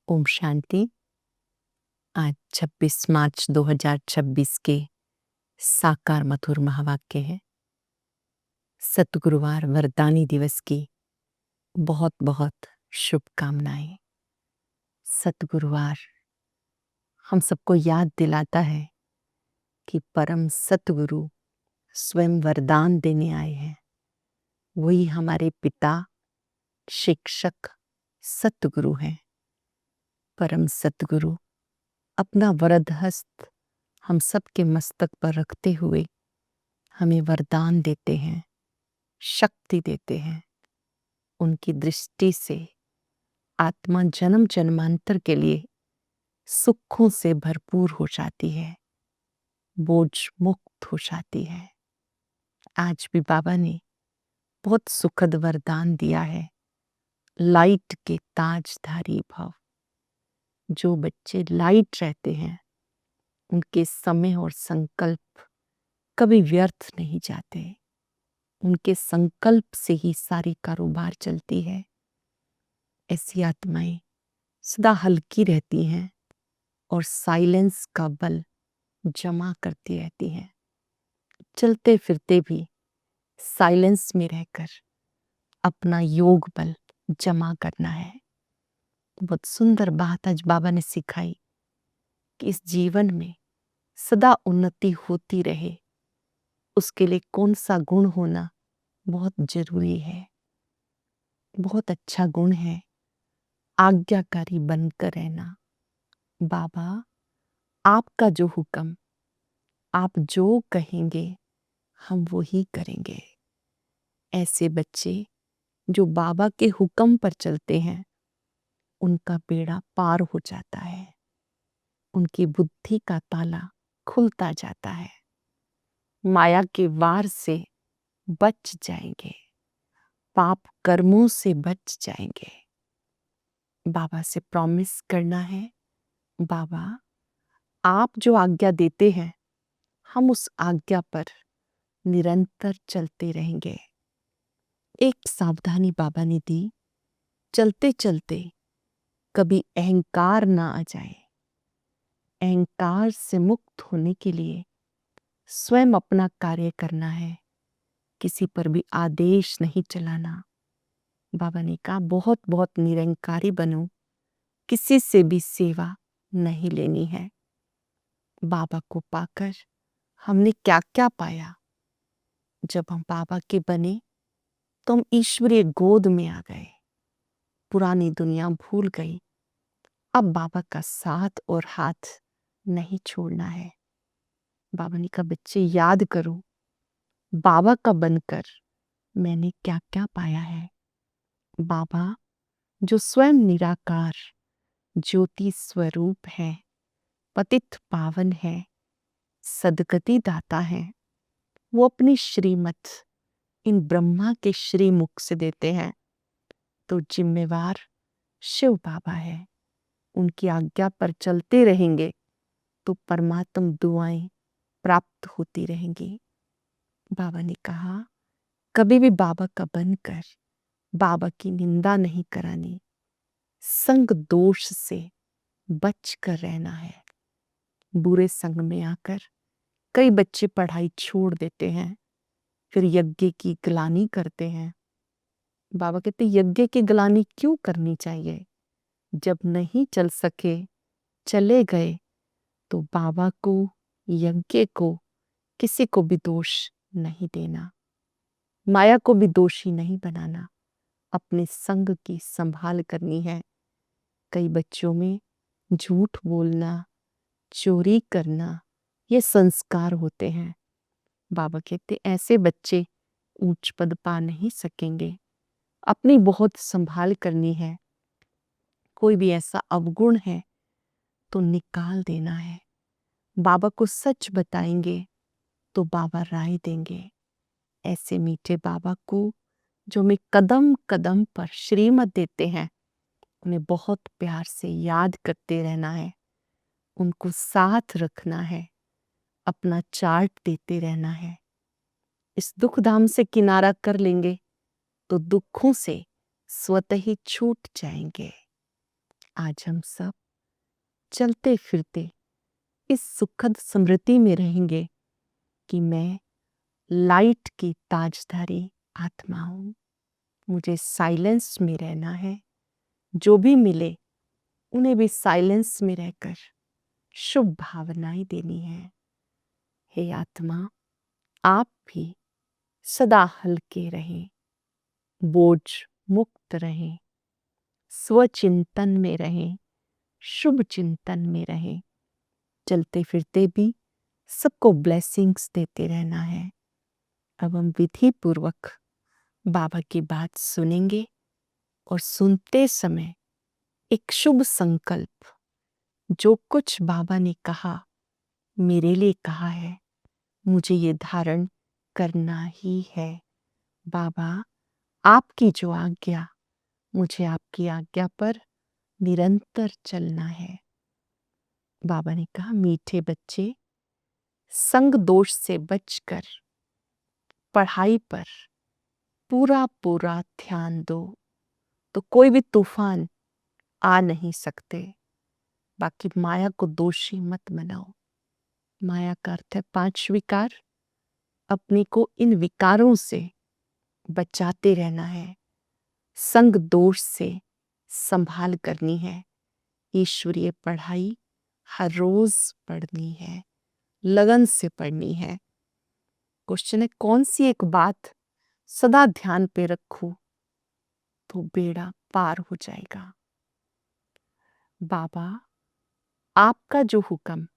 ओम शांति। आज 26 मार्च 2026 के साकार मधुर महावाक्य है। सतगुरुवार वरदानी दिवस की बहुत बहुत शुभकामनाएं। सतगुरुवार हम सबको याद दिलाता है कि परम सतगुरु स्वयं वरदान देने आए हैं। वही हमारे पिता, शिक्षक, सतगुरु हैं। परम सतगुरु अपना वरद हस्त हम सबके मस्तक पर रखते हुए हमें वरदान देते हैं, शक्ति देते हैं। उनकी दृष्टि से आत्मा जन्म जन्मांतर के लिए सुखों से भरपूर हो जाती है, बोझ मुक्त हो जाती है। आज भी बाबा ने बहुत सुखद वरदान दिया है, लाइट के ताजधारी भव। जो बच्चे लाइट रहते हैं उनके समय और संकल्प कभी व्यर्थ नहीं जाते। उनके संकल्प से ही सारी कारोबार चलती है। ऐसी आत्माएं सदा हल्की रहती हैं और साइलेंस का बल जमा करती रहती हैं। चलते फिरते भी साइलेंस में रहकर अपना योग बल जमा करना है। बहुत सुंदर बात आज बाबा ने सिखाई कि इस जीवन में सदा उन्नति होती रहे, उसके लिए कौन सा गुण होना बहुत जरूरी है। बहुत अच्छा गुण है आज्ञाकारी बनकर रहना। बाबा, आपका जो हुक्म, आप जो कहेंगे हम वो ही करेंगे। ऐसे बच्चे जो बाबा के हुक्म पर चलते हैं उनका बेड़ा पार हो जाता है। उनकी बुद्धि का ताला खुलता जाता है। माया के वार से बच जाएंगे, पाप कर्मों से बच जाएंगे। बाबा से प्रॉमिस करना है, बाबा आप जो आज्ञा देते हैं हम उस आज्ञा पर निरंतर चलते रहेंगे। एक सावधानी बाबा ने दी, चलते चलते कभी अहंकार ना आ जाए। अहंकार से मुक्त होने के लिए स्वयं अपना कार्य करना है, किसी पर भी आदेश नहीं चलाना। बाबा ने कहा बहुत बहुत निरंकारी बनो, किसी से भी सेवा नहीं लेनी है। बाबा को पाकर हमने क्या क्या पाया। जब हम बाबा के बने तो हम ईश्वरीय गोद में आ गए, पुरानी दुनिया भूल गई। अब बाबा का साथ और हाथ नहीं छोड़ना है। बाबा ने कहा बच्चे याद करो, बाबा का बनकर मैंने क्या क्या पाया है। बाबा जो स्वयं निराकार ज्योति स्वरूप है, पतित पावन है, सदगति दाता है, वो अपनी श्रीमत इन ब्रह्मा के श्रीमुख से देते हैं। तो जिम्मेवार शिव बाबा है। उनकी आज्ञा पर चलते रहेंगे तो परमात्म दुआएं प्राप्त होती रहेंगी। बाबा ने कहा कभी भी बाबा का बनकर बाबा की निंदा नहीं करानी, संग दोष से बच कर रहना है। बुरे संग में आकर कई बच्चे पढ़ाई छोड़ देते हैं, फिर यज्ञ की ग्लानि करते हैं। बाबा कहते यज्ञ की ग्लानि क्यों करनी चाहिए? जब नहीं चल सके, चले गए, तो बाबा को, यज्ञ को, किसी को भी दोष नहीं देना, माया को भी दोषी नहीं बनाना। अपने संग की संभाल करनी है। कई बच्चों में झूठ बोलना, चोरी करना, ये संस्कार होते हैं। बाबा कहते ऐसे बच्चे ऊंच पद पा नहीं सकेंगे। अपनी बहुत संभाल करनी है। कोई भी ऐसा अवगुण है तो निकाल देना है। बाबा को सच बताएंगे तो बाबा राय देंगे। ऐसे मीठे बाबा को जो हमें कदम कदम पर श्रीमत देते हैं, उन्हें बहुत प्यार से याद करते रहना है। उनको साथ रखना है, अपना चार्ट देते रहना है। इस दुख धाम से किनारा कर लेंगे तो दुखों से स्वतः ही छूट जाएंगे। आज हम सब चलते फिरते इस सुखद स्मृति में रहेंगे कि मैं लाइट की ताजधारी आत्मा हूँ। मुझे साइलेंस में रहना है। जो भी मिले उन्हें भी साइलेंस में रहकर शुभ भावनाएं देनी है। हे आत्मा, आप भी सदा हल्के रहें, बोझ मुक्त रहें, स्वचिंतन में रहें, शुभ चिंतन में रहें। चलते फिरते भी सबको ब्लेसिंग्स देते रहना है। अब हम विधि पूर्वक बाबा की बात सुनेंगे और सुनते समय एक शुभ संकल्प, जो कुछ बाबा ने कहा, मेरे लिए कहा है, मुझे ये धारण करना ही है। बाबा, आपकी जो आज्ञा, मुझे आपकी आज्ञा पर निरंतर चलना है। बाबा ने कहा, मीठे बच्चे, संग दोष से बचकर पढ़ाई पर पूरा पूरा ध्यान दो, तो कोई भी तूफान आ नहीं सकते। बाकी माया को दोषी मत बनाओ। माया का अर्थ है 5 विकार। अपने को इन विकारों से बचाते रहना है। संग दोष से संभाल करनी है। ईश्वरीय पढ़ाई हर रोज पढ़नी है, लगन से पढ़नी है। क्वेश्चन है, कौन सी एक बात सदा ध्यान पे रखूं तो बेड़ा पार हो जाएगा। बाबा, आपका जो हुक्म,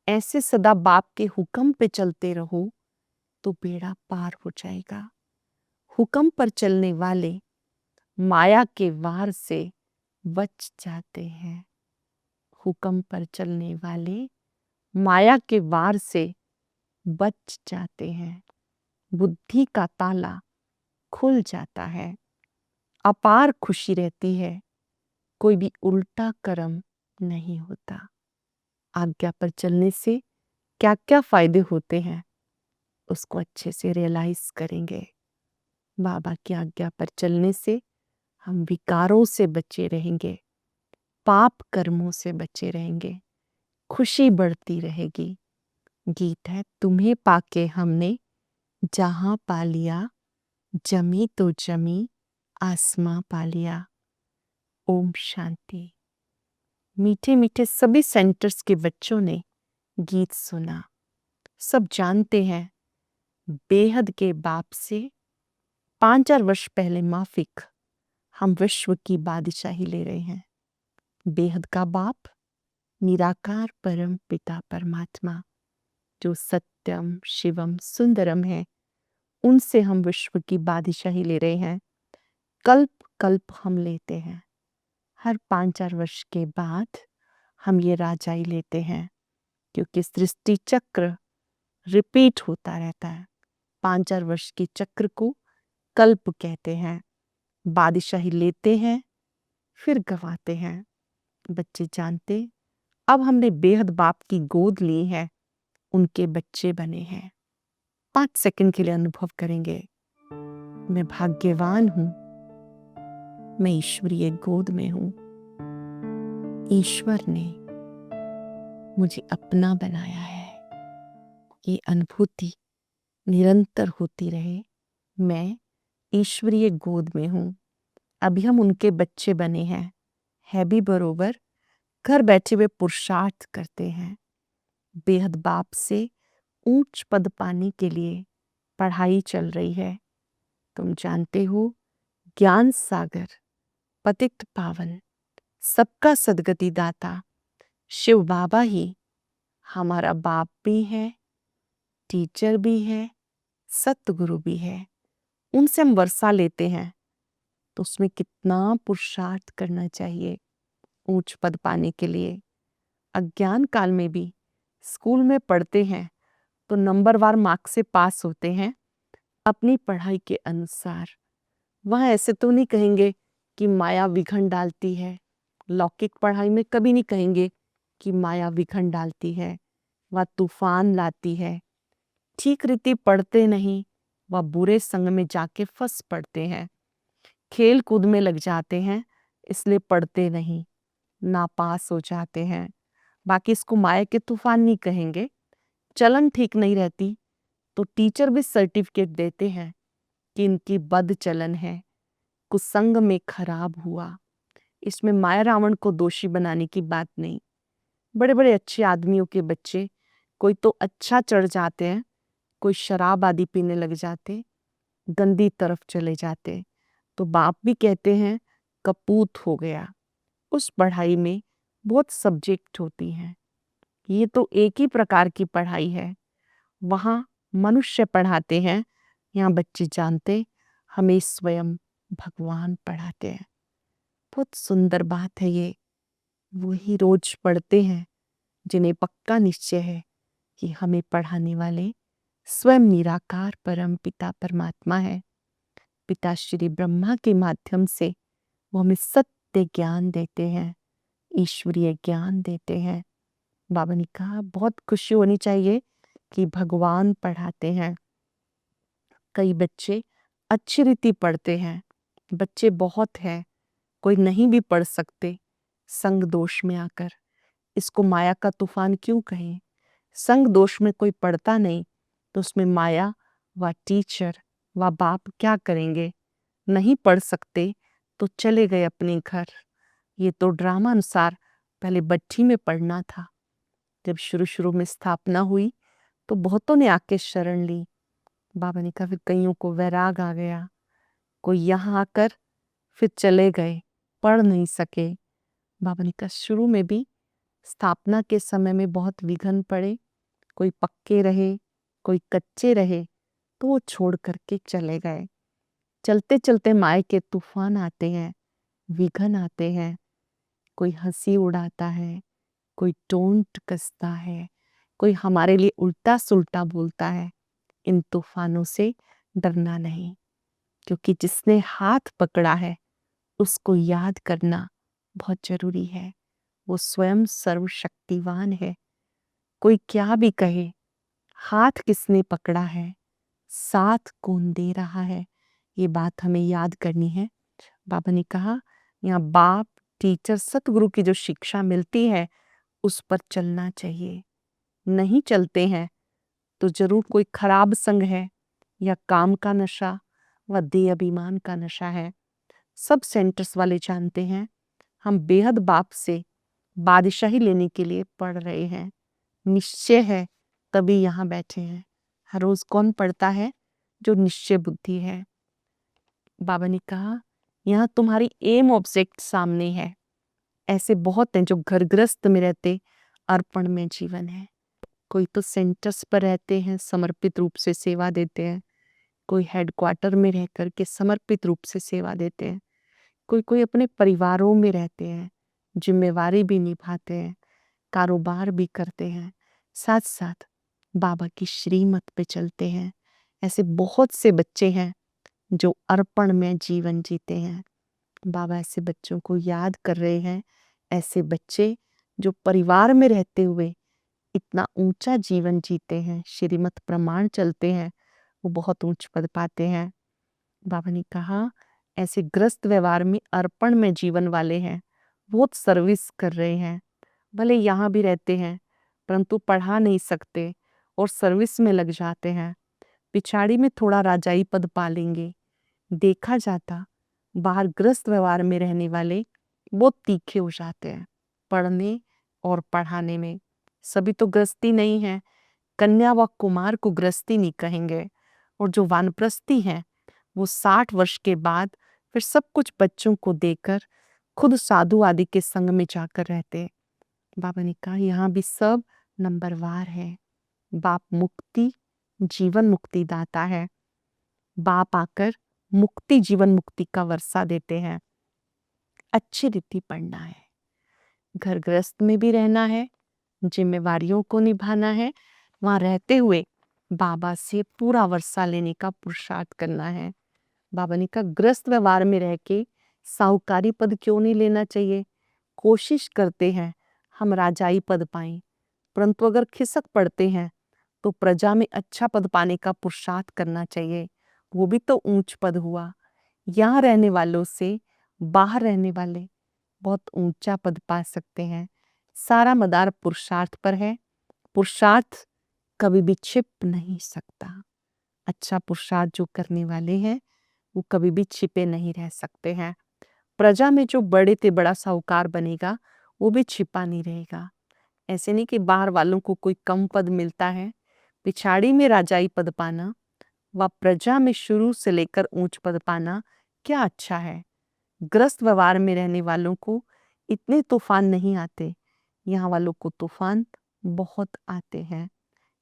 ऐसे सदा बाप के हुक्म पे चलते रहो तो बेड़ा पार हो जाएगा। हुक्म पर चलने वाले माया के वार से बच जाते हैं। हुक्म पर चलने वाले माया के वार से बच जाते हैं। बुद्धि का ताला खुल जाता है। अपार खुशी रहती है। कोई भी उल्टा कर्म नहीं होता। आज्ञा पर चलने से क्या क्या फायदे होते हैं, उसको अच्छे से रियलाइज करेंगे। बाबा की आज्ञा पर चलने से हम विकारों से बचे रहेंगे, पाप कर्मों से बचे रहेंगे, खुशी बढ़ती रहेगी। गीत है, तुम्हें पाके हमने जहां पा लिया, जमी तो जमी आसमां पा लिया। ओम शांति। मीठे मीठे सभी सेंटर्स के बच्चों ने गीत सुना। सब जानते हैं, बेहद के बाप से 5-4 वर्ष पहले माफिक हम विश्व की बादशाही ले रहे हैं। बेहद का बाप निराकार परम पिता परमात्मा, जो सत्यम शिवम सुंदरम है, उनसे हम विश्व की बादशाही ले रहे हैं। कल्प कल्प हम लेते हैं। हर 5-4 वर्ष के बाद हम ये राजाई लेते हैं, क्योंकि सृष्टि चक्र रिपीट होता रहता है। 5-4 वर्ष के चक्र को कल्प कहते हैं। बादशाही लेते हैं, फिर गवाते हैं। बच्चे जानते, अब हमने बेहद बाप की गोद ली है, उनके बच्चे बने हैं। 5 सेकंड के लिए अनुभव करेंगे, मैं भाग्यवान हूं, मैं ईश्वरीय गोद में हूं। ईश्वर ने मुझे अपना बनाया है। ये अनुभूति निरंतर होती रहे। मैं ईश्वरीय गोद में हूं। अभी हम उनके बच्चे बने हैं, है भी बरोबर। घर बैठे हुए पुरुषार्थ करते हैं। बेहद बाप से ऊंच पद पाने के लिए पढ़ाई चल रही है। तुम जानते हो, ज्ञान सागर, पतित पावन, सबका सदगति दाता शिव बाबा ही हमारा बाप भी है, टीचर भी है, सतगुरु भी है। उनसे हम वर्षा लेते हैं, तो उसमें कितना पुरुषार्थ करना चाहिए ऊंच पद पाने के लिए। अज्ञान काल में भी स्कूल में पढ़ते हैं तो नंबरवार मार्क्स से पास होते हैं अपनी पढ़ाई के अनुसार। वह ऐसे तो नहीं कहेंगे कि माया विघन डालती है। लौकिक पढ़ाई में कभी नहीं कहेंगे कि माया विघन डालती है, वह तूफान लाती है। ठीक रीति पढ़ते नहीं, वह बुरे संग में जाके फंस पड़ते हैं। खेल कूद में लग जाते हैं, इसलिए पढ़ते नहीं। नापास हो जाते हैं। बाकी इसको माया के तूफान नहीं कहेंगे। चलन ठीक नहीं रहती तो टीचर भी सर्टिफिकेट देते हैं कि इनकी बद चलन है, कुसंग में खराब हुआ। इसमें माया रावण को दोषी बनाने की बात नहीं। बड़े बड़े अच्छे आदमियों के बच्चे कोई तो अच्छा चढ़ जाते हैं, कोई शराब आदि पीने लग जाते, गंदी तरफ चले जाते, तो बाप भी कहते हैं कपूत हो गया। उस पढ़ाई में बहुत सब्जेक्ट होती हैं, ये तो एक ही प्रकार की पढ़ाई है। वहाँ मनुष्य पढ़ाते हैं, यहाँ बच्चे जानते हमें स्वयं भगवान पढ़ाते हैं। बहुत सुंदर बात है ये। वही रोज पढ़ते हैं जिन्हें पक्का निश्चय है कि हमें पढ़ाने वाले स्वयं निराकार परम पिता परमात्मा है। पिता श्री ब्रह्मा के माध्यम से वो हमें सत्य ज्ञान देते हैं, ईश्वरीय ज्ञान देते हैं। बाबा ने कहा बहुत खुशी होनी चाहिए कि भगवान पढ़ाते हैं। कई बच्चे अच्छी रीति पढ़ते हैं, बच्चे बहुत हैं, कोई नहीं भी पढ़ सकते संग दोष में आकर। इसको माया का तूफान क्यों कहें? संग दोष में कोई पढ़ता नहीं तो उसमें माया व टीचर व बाप क्या करेंगे? नहीं पढ़ सकते तो चले गए अपने घर। ये तो ड्रामा अनुसार पहले भट्ठी में पढ़ना था। जब शुरू शुरू में स्थापना हुई तो बहुतों ने आके शरण ली। बाबा ने कहा फिर कईयों को वैराग आ गया, कोई यहाँ आकर फिर चले गए, पढ़ नहीं सके। बाबा ने कहा शुरू में भी स्थापना के समय में बहुत विघ्न पड़े, कोई पक्के रहे, कोई कच्चे रहे, तो वो छोड़ करके चले गए। चलते चलते माया के तूफान आते हैं, विघ्न आते हैं, कोई हंसी उड़ाता है, कोई टोंट कसता है, कोई हमारे लिए उल्टा सुल्टा बोलता है। इन तूफानों से डरना नहीं, क्योंकि जिसने हाथ पकड़ा है उसको याद करना बहुत जरूरी है। वो स्वयं सर्वशक्तिवान है। कोई क्या भी कहे, हाथ किसने पकड़ा है, साथ कौन दे रहा है, ये बात हमें याद करनी है। बाबा ने कहा यहाँ बाप टीचर सतगुरु की जो शिक्षा मिलती है उस पर चलना चाहिए। नहीं चलते हैं तो जरूर कोई खराब संग है, या काम का नशा व देह अभिमान का नशा है। सब सेंटर्स वाले जानते हैं हम बेहद बाप से बादशाही लेने के लिए पढ़ रहे हैं। निश्चय है तभी यहाँ बैठे हैं। हर रोज कौन पढ़ता है? जो निश्चय बुद्धि है। बाबा ने कहा यहाँ तुम्हारी एम ऑब्जेक्ट सामने है। ऐसे बहुत हैं जो घर गृहस्थ में रहते अर्पण में जीवन है। कोई तो सेंटर्स पर रहते हैं, समर्पित रूप से सेवा देते हैं। कोई हेडक्वार्टर में रह कर के समर्पित रूप से सेवा देते हैं। कोई कोई अपने परिवारों में रहते हैं, जिम्मेवारी भी निभाते हैं, कारोबार भी करते हैं, साथ साथ बाबा की श्रीमत पे चलते हैं। ऐसे बहुत से बच्चे हैं जो अर्पण में जीवन जीते हैं। बाबा ऐसे बच्चों को याद कर रहे हैं। ऐसे बच्चे जो परिवार में रहते हुए इतना ऊंचा जीवन जीते हैं, श्रीमत प्रमाण चलते हैं, वो बहुत ऊंच पद पाते हैं। बाबा ने कहा ऐसे ग्रस्त व्यवहार में अर्पण में जीवन वाले हैं, बहुत सर्विस कर रहे हैं। भले यहाँ भी रहते हैं परंतु पढ़ा नहीं सकते और सर्विस में लग जाते हैं। पिछाड़ी में थोड़ा राजाई पद पा लेंगे। देखा जाता बाहर ग्रस्त व्यवहार में रहने वाले बहुत तीखे हो जाते हैं पढ़ने और पढ़ाने में। सभी तो गृहस्थी नहीं है, कन्या व कुमार को गृहस्थी नहीं कहेंगे। और जो वानप्रस्थी हैं वो 60 वर्ष के बाद फिर सब कुछ बच्चों को देकर खुद साधु आदि के संग में जाकर रहते। बाबा ने कहा यहाँ भी सब नंबरवार है। बाप मुक्ति जीवन मुक्ति दाता है। बाप आकर मुक्ति जीवन मुक्ति का वर्षा देते हैं। अच्छी रीति पढ़ना है, घर गृहस्थ में भी रहना है, जिम्मेवारियों को निभाना है, वहां रहते हुए बाबा से पूरा वर्षा लेने का पुरुषार्थ करना है। बाबा ने कहा गृहस्थ व्यवहार में रह के साहूकारी पद क्यों नहीं लेना चाहिए? कोशिश करते हैं हम राजाई पद पाएं, परंतु अगर खिसक पड़ते हैं तो प्रजा में अच्छा पद पाने का पुरुषार्थ करना चाहिए। वो भी तो ऊंच पद हुआ। यहाँ रहने वालों से बाहर रहने वाले बहुत ऊंचा पद पा सकते हैं। सारा मदार पुरुषार्थ पर है। पुरुषार्थ कभी भी छिप नहीं सकता। अच्छा पुरुषार्थ जो करने वाले हैं वो कभी भी छिपे नहीं रह सकते हैं। प्रजा में जो बड़े से बड़ा साहूकार बनेगा वो भी छिपा नहीं रहेगा। ऐसे नहीं कि बाहर वालों को कोई कम पद मिलता है। पिछाड़ी में राजाई पद पाना व प्रजा में शुरू से लेकर ऊंच पद पाना क्या अच्छा है। ग्रस्त व्यवहार में रहने वालों को इतने तूफान नहीं आते। यहाँ वालों को तूफान बहुत आते हैं।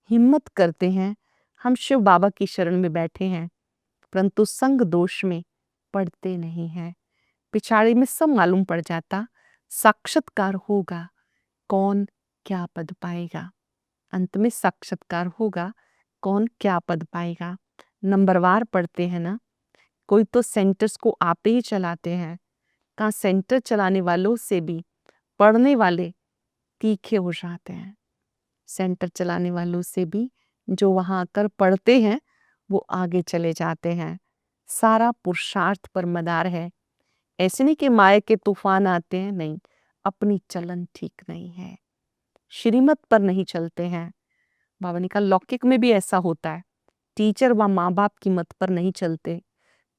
हिम्मत करते हैं। हम शिव बाबा की शरण में बैठे हैं, परंतु संग दोष में पड़ते नहीं हैं। पिछाड़ी में सब मालूम पड़ जाता। साक्षात्कार होगा, कौन क्या पद पाएगा। अंत में साक्षात्कार होगा, कौन क्या पद पाएगा। नंबरवार पढ़ते हैं ना। कोई तो सेंटर्स को आप ही चलाते हैं। कहाँ सेंटर चलाने वालों से भी पढ़ने वाले तीखे हो जाते हैं। सेंटर चलाने वालों से भी जो वहां आकर पढ़ते हैं वो आगे चले जाते हैं। सारा पुरुषार्थ पर मदार है। ऐसे नहीं कि माया के तूफान आते हैं, नहीं, अपनी चलन ठीक नहीं है, श्रीमत पर नहीं चलते हैं। बाबा ने कहा लौकिक में भी ऐसा होता है। टीचर व माँ बाप की मत पर नहीं चलते।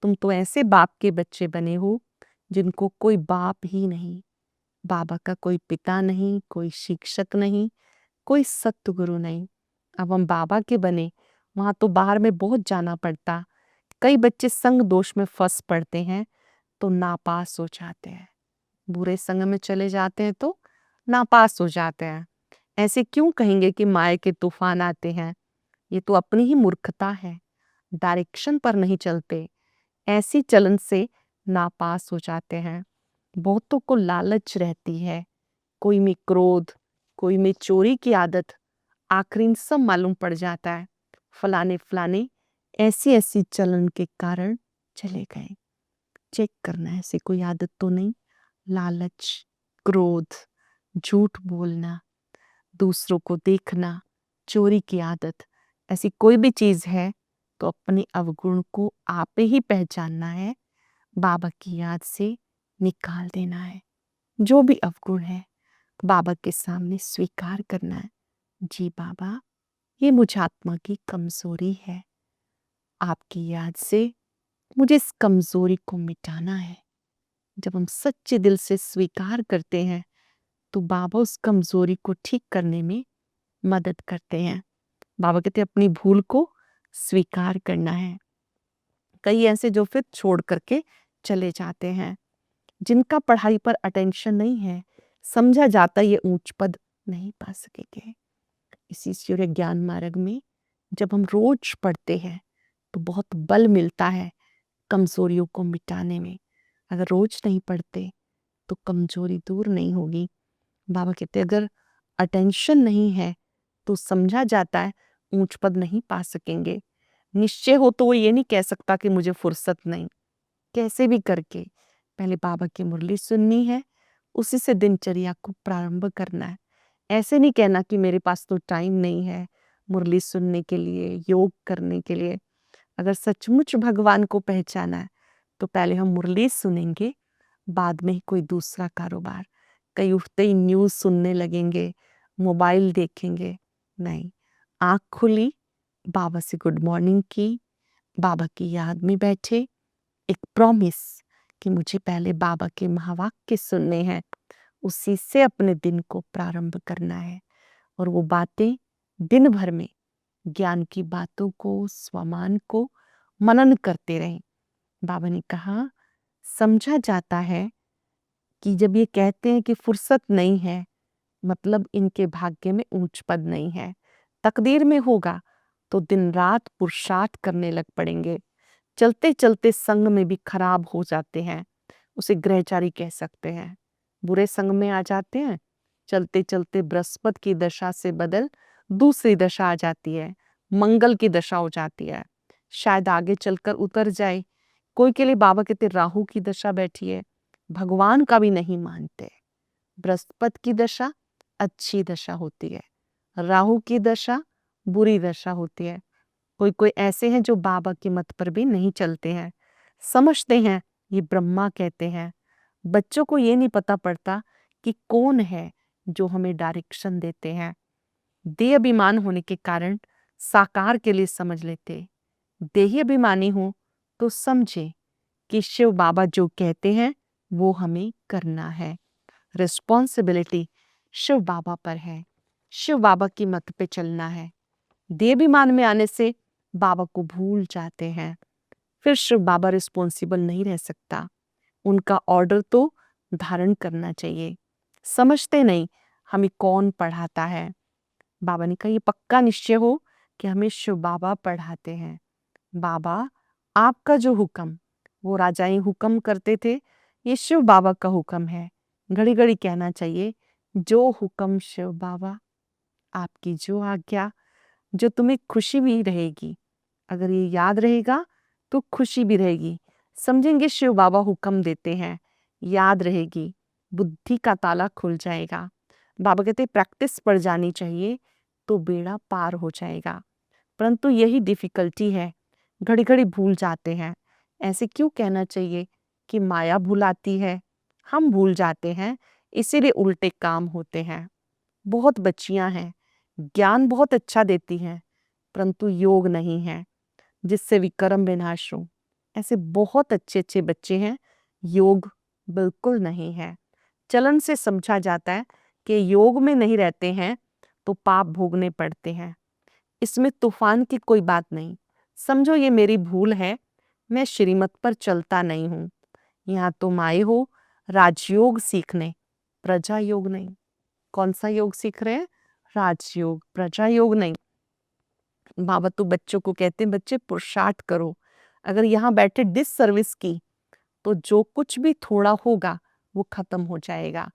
तुम तो ऐसे बाप के बच्चे बने हो जिनको कोई बाप ही नहीं, बाबा का कोई पिता नहीं, कोई शिक्षक नहीं, कोई सतगुरु नहीं। अब हम बाबा के बने, वहां तो बाहर में बहुत जाना पड़ता। कई बच्चे संग दोष में फंस पड़ते हैं तो नापास हो जाते हैं। बुरे संग में चले जाते हैं तो नापास हो जाते हैं। ऐसे क्यों कहेंगे कि माया के तूफान आते हैं? ये तो अपनी ही मूर्खता है। डायरेक्शन पर नहीं चलते, ऐसी चलन से नापास हो जाते हैं। बहुतों को लालच रहती है, कोई में क्रोध, कोई में चोरी की आदत। आखिर इन सब मालूम पड़ जाता है। फलाने फलाने ऐसी ऐसी चलन के कारण चले गए। चेक करना है ऐसी कोई आदत तो नहीं। लालच, क्रोध, झूठ बोलना, दूसरों को देखना, चोरी की आदत, ऐसी कोई भी चीज है तो अपने अवगुण को आप ही पहचानना है। बाबा की याद से निकाल देना है। जो भी अवगुण है बाबा के सामने स्वीकार करना है। जी बाबा, ये मुझ आत्मा की कमजोरी है। आपकी याद से मुझे इस कमजोरी को मिटाना है। जब हम सच्चे दिल से स्वीकार करते हैं तो बाबा उस कमजोरी को ठीक करने में मदद करते हैं। बाबा कहते हैं अपनी भूल को स्वीकार करना है। कई ऐसे जो फिर छोड़ करके चले जाते हैं, जिनका पढ़ाई पर अटेंशन नहीं है, समझा जाता ये ऊंच पद नहीं पा सकेंगे। इसी सूर्य ज्ञान मार्ग में जब हम रोज पढ़ते हैं तो बहुत बल मिलता है कमजोरियों को मिटाने में। अगर रोज नहीं पढ़ते तो कमजोरी दूर नहीं होगी। बाबा कहते अगर अटेंशन नहीं है तो समझा जाता है ऊंच पद नहीं पा सकेंगे। निश्चय हो तो वो ये नहीं कह सकता कि मुझे फुर्सत नहीं। कैसे भी करके पहले बाबा की मुरली सुननी है, उसी से दिनचर्या को प्रारंभ करना है। ऐसे नहीं कहना कि मेरे पास तो टाइम नहीं है मुरली सुनने के लिए, योग करने के लिए। अगर सचमुच भगवान को पहचाना है तो पहले हम मुरली सुनेंगे, बाद में ही कोई दूसरा कारोबार। कहीं उठते ही न्यूज़ सुनने लगेंगे, मोबाइल देखेंगे, नहीं। आँख खुली, बाबा से गुड मॉर्निंग की, बाबा की याद में बैठे, एक प्रॉमिस कि मुझे पहले बाबा के महावाक्य सुनने हैं, उसी से अपने दिन को प्रारंभ करना है। और वो बातें दिन भर में ज्ञान की बातों को, स्वमान को मनन करते रहें। बाबा ने कहा समझा जाता है कि जब ये कहते हैं कि फुर्सत नहीं है, मतलब इनके भाग्य में ऊंच पद नहीं है। तकदीर में होगा तो दिन रात पुरुषार्थ करने लग पड़ेंगे। चलते चलते संग में भी खराब हो जाते हैं, उसे ग्रहचारी कह सकते हैं। बुरे संग में आ जाते हैं, चलते चलते बृहस्पति की दशा से बदल दूसरी दशा आ जाती है, मंगल की दशा हो जाती है। शायद आगे चलकर उतर जाए। कोई के लिए बाबा कहते राहु की दशा बैठी है, भगवान का भी नहीं मानते। बृहस्पति की दशा अच्छी दशा होती है, राहु की दशा बुरी दशा होती है। कोई कोई ऐसे हैं जो बाबा की मत पर भी नहीं चलते हैं, समझते हैं ये ब्रह्मा कहते हैं, बच्चों को ये नहीं पता पड़ता कि कौन है जो हमें डायरेक्शन देते हैं। देह अभिमान होने के कारण साकार के लिए समझ लेते। देही अभिमानी हो तो समझे कि शिव बाबा जो कहते हैं वो हमें करना है। रिस्पॉन्सिबिलिटी शिव बाबा पर है, शिव बाबा की मत पे चलना है। देहाभिमान में आने से बाबा को भूल जाते हैं, फिर शिव बाबा रिस्पॉन्सिबल नहीं रह सकता। उनका ऑर्डर तो धारण करना चाहिए। समझते नहीं हमें कौन पढ़ाता है। बाबा ने कहा ये पक्का निश्चय हो कि हमें शिव बाबा पढ़ाते हैं। बाबा आपका जो हुक्म, वो राजाएं हुक्म करते थे, ये शिव बाबा का हुक्म है। घड़ी घड़ी कहना चाहिए जो हुक्म शिव बाबा, आपकी जो आज्ञा, जो तुम्हें खुशी भी रहेगी। अगर ये याद रहेगा तो खुशी भी रहेगी। समझेंगे शिव बाबा हुक्म देते हैं, याद रहेगी, बुद्धि का ताला खुल जाएगा। बाबा कहते प्रैक्टिस पड़ जानी चाहिए तो बेड़ा पार हो जाएगा। परंतु यही डिफिकल्टी है, घड़ी घड़ी भूल जाते हैं। ऐसे क्यों कहना चाहिए कि माया भुलाती है? हम भूल जाते हैं, इसीलिए उल्टे काम होते हैं। बहुत बच्चियां हैं, ज्ञान बहुत अच्छा देती हैं, परंतु योग नहीं है, जिससे विक्रम विनाश हो। ऐसे बहुत अच्छे अच्छे बच्चे हैं, योग बिल्कुल नहीं है। चलन से समझा जाता है कि योग में नहीं रहते हैं तो पाप भोगने पड़ते हैं। इसमें तूफान की कोई बात नहीं। समझो ये मेरी भूल है, मैं श्रीमत पर चलता नहीं हूं। यहाँ तुम आए हो राजयोग सीखने, प्रजा योग नहीं। कौन सा योग सीख रहे हैं? राजयोग, प्रजा योग नहीं। बाबा तो बच्चों को कहते हैं बच्चे पुरुषार्थ करो। अगर यहाँ बैठे डिससर्विस की तो जो कुछ भी थोड़ा होगा वो खत्म हो जाएगा।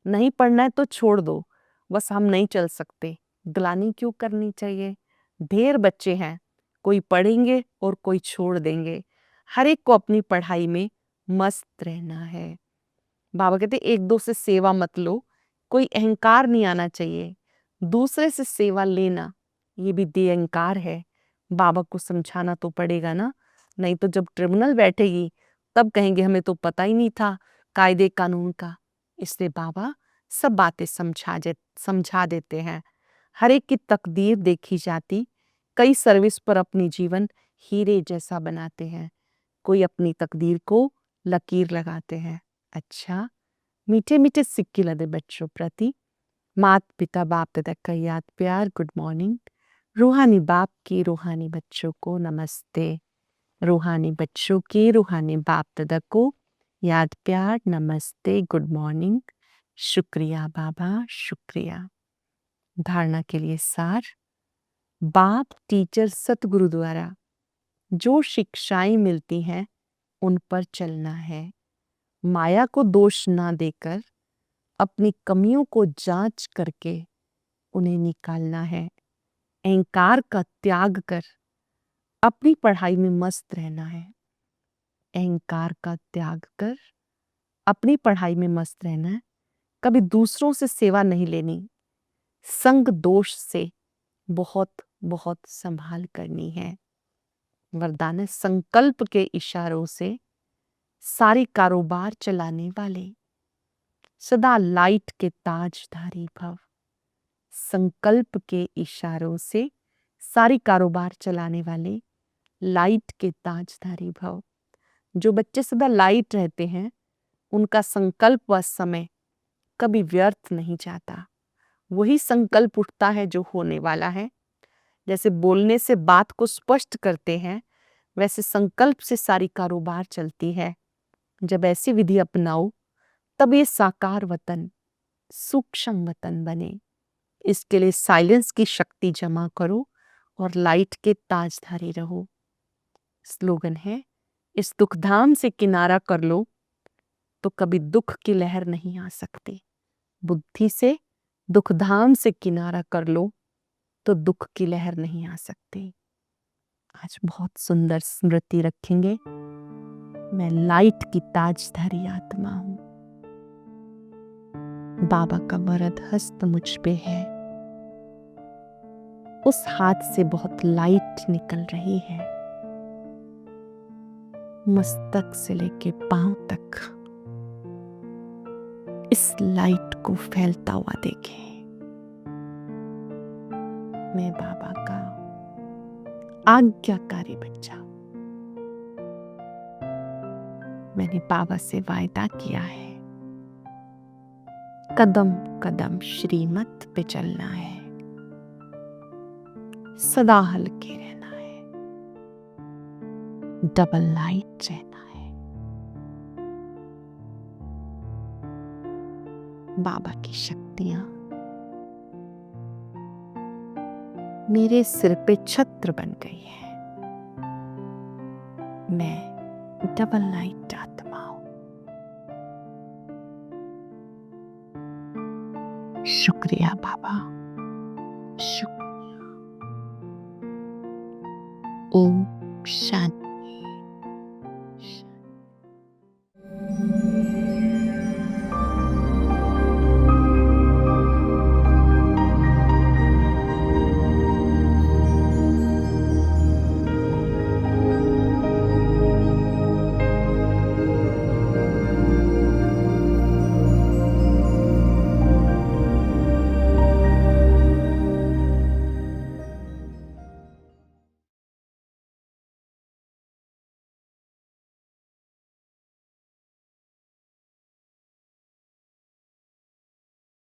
नहीं पढ़ना है तो छोड़ दो, बस हम नहीं चल सकते। ग्लानि क्यों करनी चाहिए? ढेर बच्चे हैं, कोई पढ़ेंगे और कोई छोड़ देंगे। हर एक को अपनी पढ़ाई में मस्त रहना है। बाबा कहते एक दो से सेवा मत लो, कोई अहंकार नहीं आना चाहिए। दूसरे से सेवा लेना ये भी देहंकार है। बाबा को समझाना तो पड़ेगा ना, नहीं तो जब ट्रिब्यूनल बैठेगी तब कहेंगे हमें तो पता ही नहीं था कायदे कानून का। इसलिए बाबा सब बातें समझा देते हैं। हर एक की तकदीर देखी जाती। कई सर्विस पर अपनी जीवन हीरे जैसा बनाते हैं, कोई अपनी तकदीर को लकीर लगाते हैं। अच्छा, मीठे मीठे सिक्के लदे बच्चों प्रति मात पिता बाप दादा का याद प्यार गुड मॉर्निंग। रूहानी बाप की रूहानी बच्चों को नमस्ते। रूहानी बच्चों की रूहानी बाप दादा को याद प्यार नमस्ते गुड मॉर्निंग। शुक्रिया बाबा, शुक्रिया। धारणा के लिए सार, बाप टीचर सतगुरु द्वारा जो शिक्षाएं मिलती हैं उन पर चलना है। माया को दोष ना देकर अपनी कमियों को जांच करके उन्हें निकालना है। अहंकार का त्याग कर अपनी पढ़ाई में मस्त रहना है। अहंकार का त्याग कर अपनी पढ़ाई में मस्त रहना है। कभी दूसरों से सेवा नहीं लेनी। संग दोष से बहुत बहुत संभाल करनी है। वरदान है संकल्प के इशारों से सारी कारोबार चलाने वाले सदा लाइट के ताजधारी भव। संकल्प के इशारों से सारी कारोबार चलाने वाले लाइट के ताजधारी भव। जो बच्चे सदा लाइट रहते हैं उनका संकल्प व समय कभी व्यर्थ नहीं जाता। वही संकल्प उठता है जो होने वाला है। जैसे बोलने से बात को स्पष्ट करते हैं, वैसे संकल्प से सारी कारोबार चलती है। जब ऐसी विधि अपनाओ तब ये साकार वतन सूक्ष्म वतन बने। इसके लिए साइलेंस की शक्ति जमा करो और लाइट के ताजधारी रहो। स्लोगन है इस दुखधाम से किनारा कर लो तो कभी दुख की लहर नहीं आ सकती। बुद्धि से दुखधाम से किनारा कर लो तो दुख की लहर नहीं आ सकती। आज बहुत सुंदर स्मृति रखेंगे। मैं लाइट की ताजधारी आत्मा हूं। बाबा का वरद हस्त मुझ पे है। उस हाथ से बहुत लाइट निकल रही है। मस्तक से लेके पांव तक इस लाइट को फैलता हुआ देखें। मैं बाबा का आज्ञाकारी बच्चा। मैंने बाबा से वायदा किया है, कदम कदम श्रीमत पे चलना है, सदा हल्के रहना है, डबल लाइट रहना है। बाबा की शक्तियां मेरे सिर पे छत्र बन गई है। मैं डबल लाइट आत्मा हूं। शुक्रिया बाबा, शुक्रिया। ओम शांति।